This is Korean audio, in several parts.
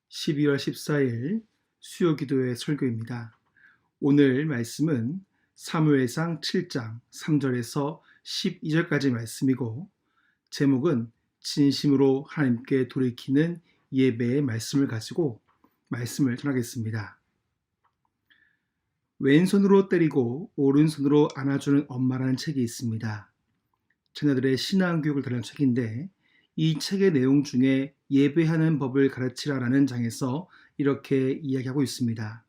12월 14일 수요기도의 설교입니다. 오늘 말씀은 사무엘상 7장 3절에서 12절까지 말씀이고, 제목은 진심으로 하나님께 돌이키는 예배의 말씀을 가지고 말씀을 전하겠습니다. 왼손으로 때리고 오른손으로 안아주는 엄마라는 책이 있습니다. 자녀들의 신앙교육을 다룬 책인데, 이 책의 내용 중에 예배하는 법을 가르치라라는 장에서 이렇게 이야기하고 있습니다.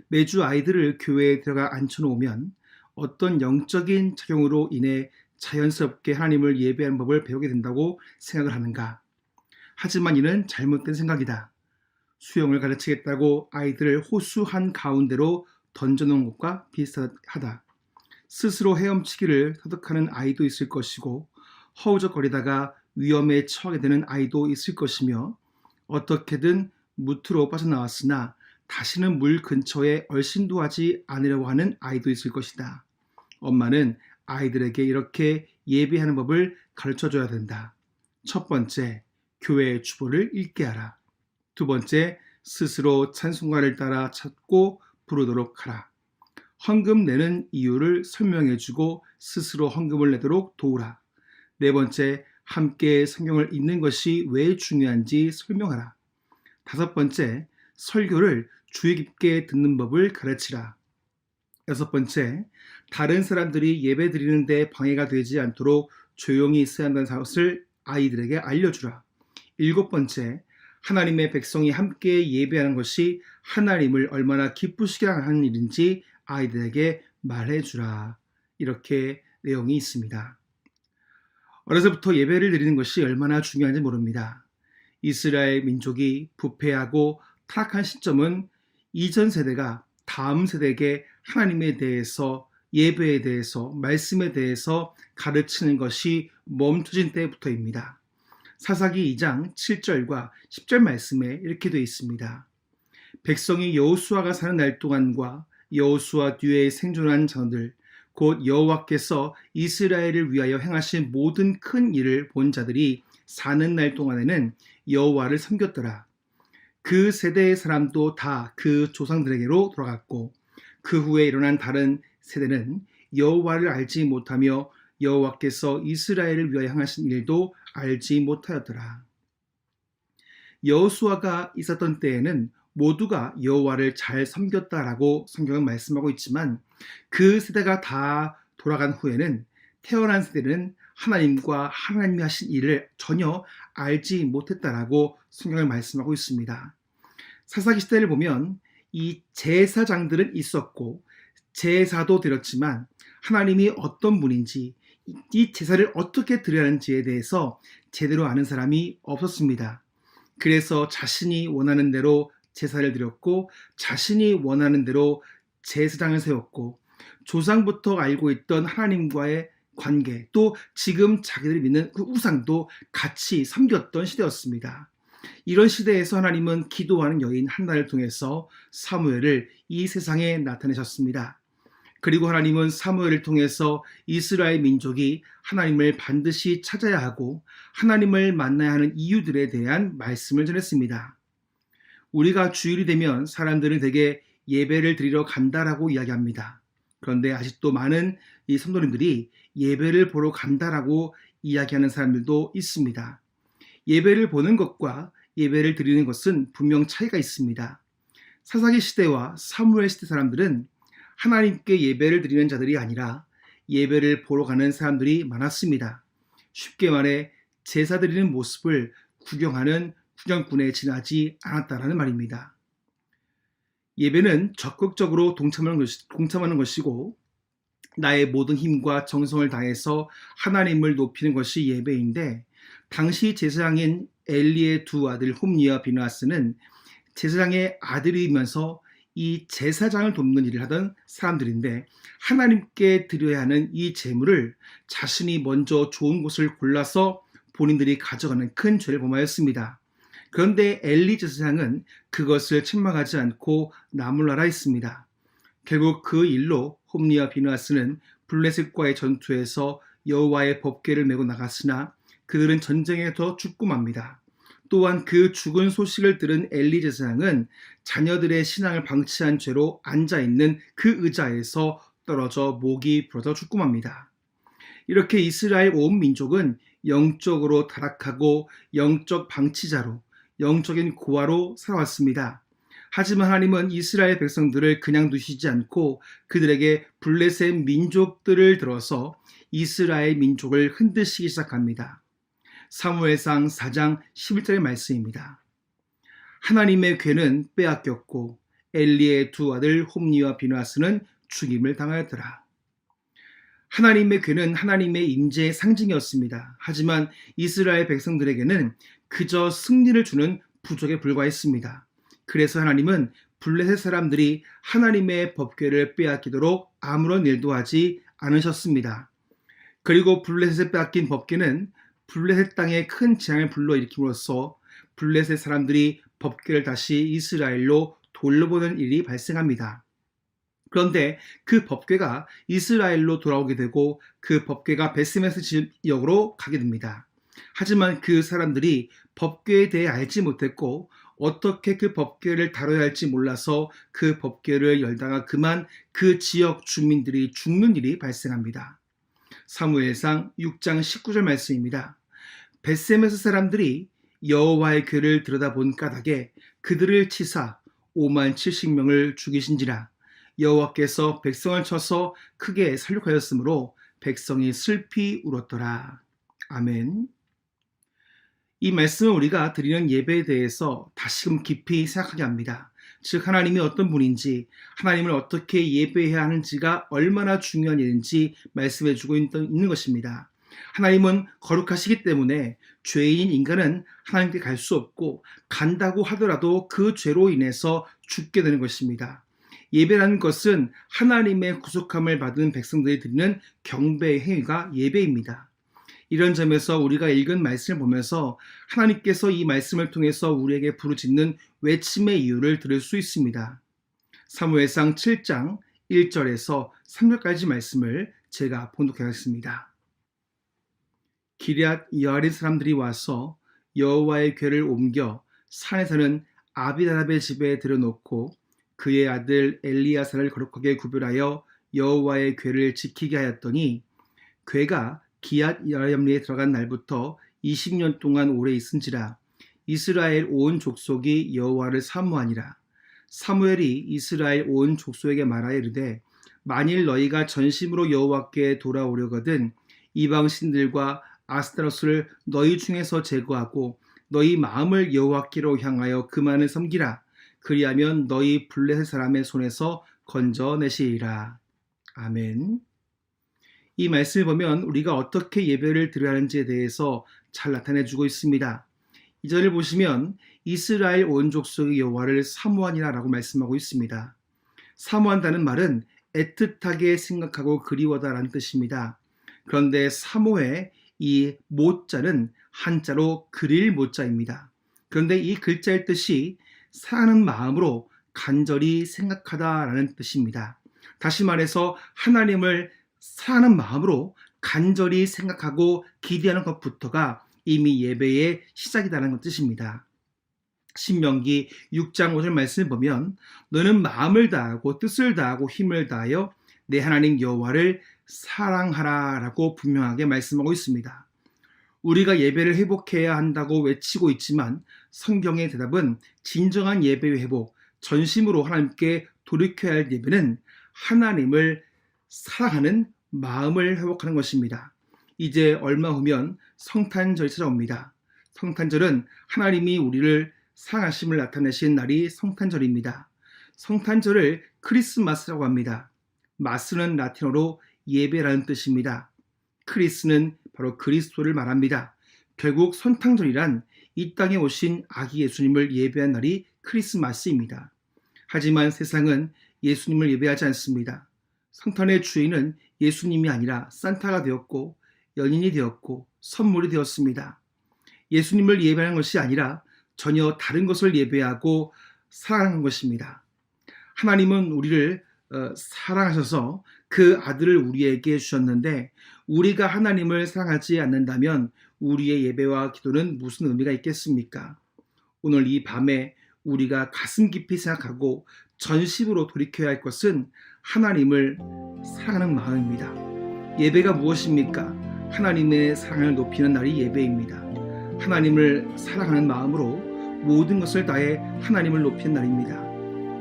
매주 아이들을 교회에 들어가 앉혀놓으면 어떤 영적인 작용으로 인해 자연스럽게 하나님을 예배하는 법을 배우게 된다고 생각을 하는가? 하지만 이는 잘못된 생각이다. 수영을 가르치겠다고 아이들을 호수 한 가운데로 던져놓은 것과 비슷하다. 스스로 헤엄치기를 터득하는 아이도 있을 것이고, 허우적거리다가 위험에 처하게 되는 아이도 있을 것이며, 어떻게든 무트로 빠져나왔으나 다시는 물 근처에 얼씬도 하지 않으려고 하는 아이도 있을 것이다. 엄마는 아이들에게 이렇게 예배하는 법을 가르쳐줘야 된다. 첫 번째, 교회의 주보를 읽게 하라. 두 번째, 스스로 찬송가를 따라 찾고 부르도록 하라. 헌금 내는 이유를 설명해주고 스스로 헌금을 내도록 도우라. 네 번째, 함께 성경을 읽는 것이 왜 중요한지 설명하라. 다섯 번째, 설교를 주의 깊게 듣는 법을 가르치라. 여섯 번째, 다른 사람들이 예배 드리는데 방해가 되지 않도록 조용히 있어야 한다는 것을 아이들에게 알려주라. 일곱 번째, 하나님의 백성이 함께 예배하는 것이 하나님을 얼마나 기쁘시게 하는 일인지 아이들에게 말해주라. 이렇게 내용이 있습니다. 어려서부터 예배를 드리는 것이 얼마나 중요한지 모릅니다. 이스라엘 민족이 부패하고 타락한 시점은 이전 세대가 다음 세대에게 하나님에 대해서, 예배에 대해서, 말씀에 대해서 가르치는 것이 멈춰진 때부터입니다. 사사기 2장 7절과 10절 말씀에 이렇게 되어 있습니다. 백성이 여호수아가 사는 날 동안과 여호수아 뒤에 생존한 자들, 곧 여호와께서 이스라엘을 위하여 행하신 모든 큰 일을 본 자들이 사는 날 동안에는 여호와를 섬겼더라. 그 세대의 사람도 다 그 조상들에게로 돌아갔고, 그 후에 일어난 다른 세대는 여호와를 알지 못하며 여호와께서 이스라엘을 위하여 행하신 일도 알지 못하였더라. 여호수아가 있었던 때에는 모두가 여호와를 잘 섬겼다라고 성경은 말씀하고 있지만, 그 세대가 다 돌아간 후에는 태어난 세대는 하나님과 하나님이 하신 일을 전혀 알지 못했다라고 성경을 말씀하고 있습니다. 사사기 시대를 보면 이 제사장들은 있었고 제사도 드렸지만, 하나님이 어떤 분인지, 이 제사를 어떻게 드려야 하는지에 대해서 제대로 아는 사람이 없었습니다. 그래서 자신이 원하는 대로 제사를 드렸고, 자신이 원하는 대로 제사장을 세웠고, 조상부터 알고 있던 하나님과의 관계, 또 지금 자기들이 믿는 그 우상도 같이 섬겼던 시대였습니다. 이런 시대에서 하나님은 기도하는 여인 한나를 통해서 사무엘을 이 세상에 나타내셨습니다. 그리고 하나님은 사무엘을 통해서 이스라엘 민족이 하나님을 반드시 찾아야 하고 하나님을 만나야 하는 이유들에 대한 말씀을 전했습니다. 우리가 주일이 되면 사람들은 대개 예배를 드리러 간다라고 이야기합니다. 그런데 아직도 많은 이 성도님들이 예배를 보러 간다라고 이야기하는 사람들도 있습니다. 예배를 보는 것과 예배를 드리는 것은 분명 차이가 있습니다. 사사기 시대와 사무엘 시대 사람들은 하나님께 예배를 드리는 자들이 아니라 예배를 보러 가는 사람들이 많았습니다. 쉽게 말해 제사 드리는 모습을 구경하는 구경꾼에 지나지 않았다라는 말입니다. 예배는 적극적으로 동참하는 것이고, 나의 모든 힘과 정성을 다해서 하나님을 높이는 것이 예배인데, 당시 제사장인 엘리의 두 아들 홈니와 비느하스는 제사장의 아들이면서 이 제사장을 돕는 일을 하던 사람들인데, 하나님께 드려야 하는 이 제물을 자신이 먼저 좋은 곳을 골라서 본인들이 가져가는 큰 죄를 범하였습니다. 그런데 엘리 제사장은 그것을 책망하지 않고 나무라라 했습니다. 결국 그 일로 홈니와 비느하스는 블레셋과의 전투에서 여호와의 법궤를 메고 나갔으나 그들은 전쟁에서 죽고 맙니다. 또한 그 죽은 소식을 들은 엘리 제사장은 자녀들의 신앙을 방치한 죄로 앉아있는 그 의자에서 떨어져 목이 부러져 죽고 맙니다. 이렇게 이스라엘 온 민족은 영적으로 타락하고 영적 방치자로, 영적인 고아로 살아왔습니다. 하지만 하나님은 이스라엘 백성들을 그냥 두시지 않고 그들에게 블레셋 민족들을 들어서 이스라엘 민족을 흔드시기 시작합니다. 사무엘상 4장 11절의 말씀입니다. 하나님의 괴는 빼앗겼고 엘리의 두 아들 홈니와 비누아스는 죽임을 당하였더라. 하나님의 괴는 하나님의 임재의 상징이었습니다. 하지만 이스라엘 백성들에게는 그저 승리를 주는 부족에 불과했습니다. 그래서 하나님은 블레셋 사람들이 하나님의 법궤를 빼앗기도록 아무런 일도 하지 않으셨습니다. 그리고 블레셋에 빼앗긴 법궤는 블레셋 땅에 큰 재앙을 불러일으킴으로써 블레셋 사람들이 법궤를 다시 이스라엘로 돌려보는 일이 발생합니다. 그런데 그 법궤가 이스라엘로 돌아오게 되고 그 법궤가 베스메스 지역으로 가게 됩니다. 하지만 그 사람들이 법궤에 대해 알지 못했고 어떻게 그 법궤를 다뤄야 할지 몰라서 그 법궤를 열다가 그만 그 지역 주민들이 죽는 일이 발생합니다. 사무엘상 6장 19절 말씀입니다. 베스메스 사람들이 여호와의 궤를 들여다본 까닭에 그들을 치사 5만 70명을 죽이신지라. 여호와께서 백성을 쳐서 크게 살육하였으므로 백성이 슬피 울었더라. 아멘. 이 말씀은 우리가 드리는 예배에 대해서 다시금 깊이 생각하게 합니다. 즉 하나님이 어떤 분인지, 하나님을 어떻게 예배해야 하는지가 얼마나 중요한 일인지 말씀해주고 있는 것입니다. 하나님은 거룩하시기 때문에 죄인 인간은 하나님께 갈 수 없고 간다고 하더라도 그 죄로 인해서 죽게 되는 것입니다. 예배라는 것은 하나님의 구속함을 받은 백성들이 드리는 경배의 행위가 예배입니다. 이런 점에서 우리가 읽은 말씀을 보면서 하나님께서 이 말씀을 통해서 우리에게 부르짖는 외침의 이유를 들을 수 있습니다. 사무엘상 7장 1절에서 3절까지 말씀을 제가 봉독하겠습니다. 기럇 여아린 사람들이 와서 여호와의 궤를 옮겨 산에 사는 아비다랍의 집에 들여놓고 그의 아들 엘리야사를 거룩하게 구별하여 여호와의 궤를 지키게 하였더니 궤가 기앗 여아림리에 들어간 날부터 20년 동안 오래 있은지라. 이스라엘 온 족속이 여호와를 사모하니라. 사무엘이 이스라엘 온 족속에게 말하여 이르되 만일 너희가 전심으로 여호와께 돌아오려거든 이방 신들과 아스타로스를 너희 중에서 제거하고 너희 마음을 여호와께로 향하여 그만을 섬기라. 그리하면 너희 블레셋 사람의 손에서 건져내시리라. 아멘. 이 말씀을 보면 우리가 어떻게 예배를 드려야 하는지에 대해서 잘 나타내주고 있습니다. 이 절을 보시면 이스라엘 온 족속이 여호와를 사모하니라 라고 말씀하고 있습니다. 사모한다는 말은 애틋하게 생각하고 그리워다라는 뜻입니다. 그런데 사모의 이 모자는 한자로 그릴 모자입니다. 그런데 이 글자의 뜻이 사랑하는 마음으로 간절히 생각하다라는 뜻입니다. 다시 말해서 하나님을 사랑하는 마음으로 간절히 생각하고 기대하는 것부터가 이미 예배의 시작이라는 뜻입니다. 신명기 6장 5절 말씀을 보면 너는 마음을 다하고 뜻을 다하고 힘을 다하여 내 하나님 여호와를 사랑하라 라고 분명하게 말씀하고 있습니다. 우리가 예배를 회복해야 한다고 외치고 있지만 성경의 대답은 진정한 예배의 회복, 전심으로 하나님께 돌이켜야 할 예배는 하나님을 사랑하는 마음을 회복하는 것입니다. 이제 얼마 후면 성탄절이 찾아옵니다. 성탄절은 하나님이 우리를 사랑하심을 나타내신 날이 성탄절입니다. 성탄절을 크리스마스라고 합니다. 마스는 라틴어로 예배라는 뜻입니다. 크리스는 바로 그리스도를 말합니다. 결국 성탄절이란 이 땅에 오신 아기 예수님을 예배한 날이 크리스마스입니다. 하지만 세상은 예수님을 예배하지 않습니다. 성탄의 주인은 예수님이 아니라 산타가 되었고 연인이 되었고 선물이 되었습니다. 예수님을 예배하는 것이 아니라 전혀 다른 것을 예배하고 사랑하는 것입니다. 하나님은 우리를 사랑하셔서 그 아들을 우리에게 주셨는데 우리가 하나님을 사랑하지 않는다면 우리의 예배와 기도는 무슨 의미가 있겠습니까? 오늘 이 밤에 우리가 가슴 깊이 생각하고 전심으로 돌이켜야 할 것은 하나님을 사랑하는 마음입니다. 예배가 무엇입니까? 하나님의 사랑을 높이는 날이 예배입니다. 하나님을 사랑하는 마음으로 모든 것을 다해 하나님을 높이는 날입니다.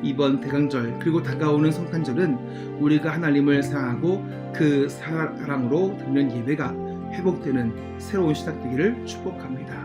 이번 대강절 그리고 다가오는 성탄절은 우리가 하나님을 사랑하고 그 사랑으로 드리는 예배가 회복되는 새로운 시작 되기를 축복합니다.